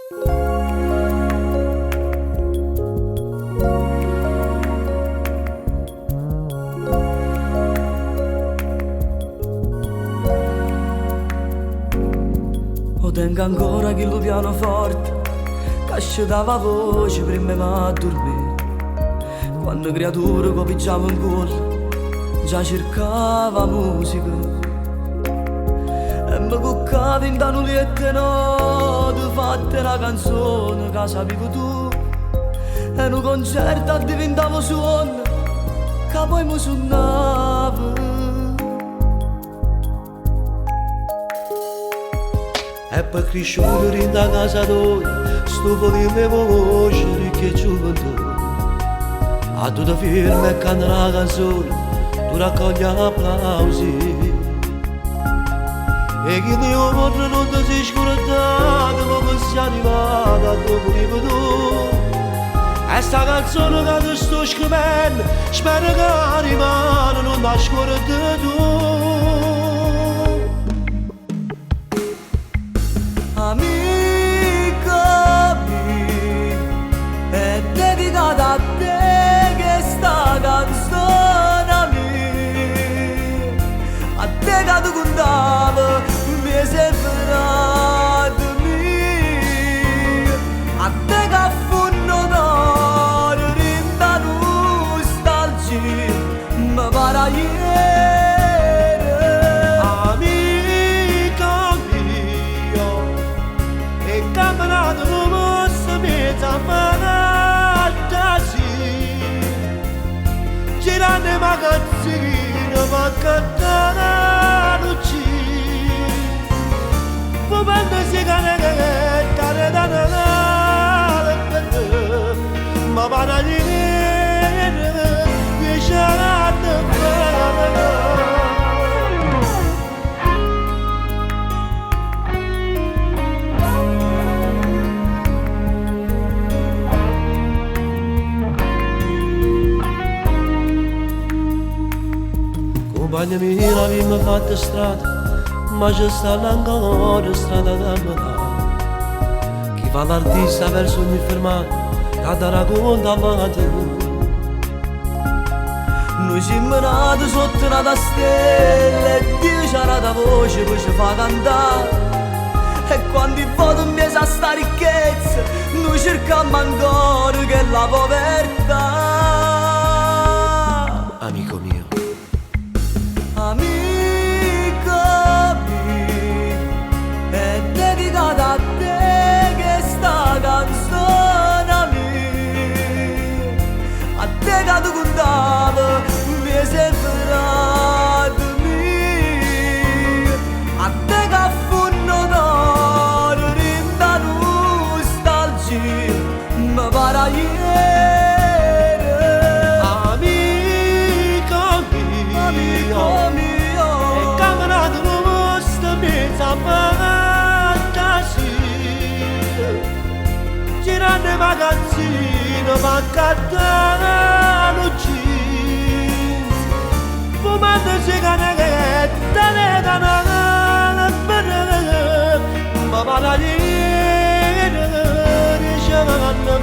Lo tengo ancora che lo pianoforte che ci dava voce prima di dormire. Quando creature che pigiamo in cuore già cercava musica e mi cuccava in da nuliette note fatte una canzone che sapevi tu e un concerto diventava suono che poi mi suonava. E per cresciuto in da casa tua, stufo di me voce che gioventù. A tutta firma e canta una canzone, tu raccogli applausi. E chi ti vuole non ti sei scordato, ma che sei arrivato a dove vivi tu. E sta canzone che ti sto scrivendo, spero che rimane, non ti scordi tu. Amica mia, è dedicata a te che sta canzone mia. A te che tu contavi, mi sei ferrato mia. A te che affonno d'oro, rinda nostalgia, mi pare ieri. Girando magazzino ma cantare luci fumando sigaretta ma paragine vicinando compagna mia l'abbiamo fatta strada, ma c'è sta ancora strada da metà. Chi fa l'artista verso ogni fermata, che racconta amate. Noi siamo nati sotto una stella e Dio ci ha dato voce poi ci fa cantare. E quando il voto mi sa sta ricchezza, noi cerchiamo ancora che la povertà. Amico mio. Amica mia, è dedicata a te che sta canzone mia. A te che tu contavi, mi sei ferrato mia. A te che affonno d'oro, rinda nostalgia, mi pare ieri. Amico mio, e camminato nostro mezza fantasia, girando il magazzino ma cantare luci, fumando sigaretta ma paragine ricevendo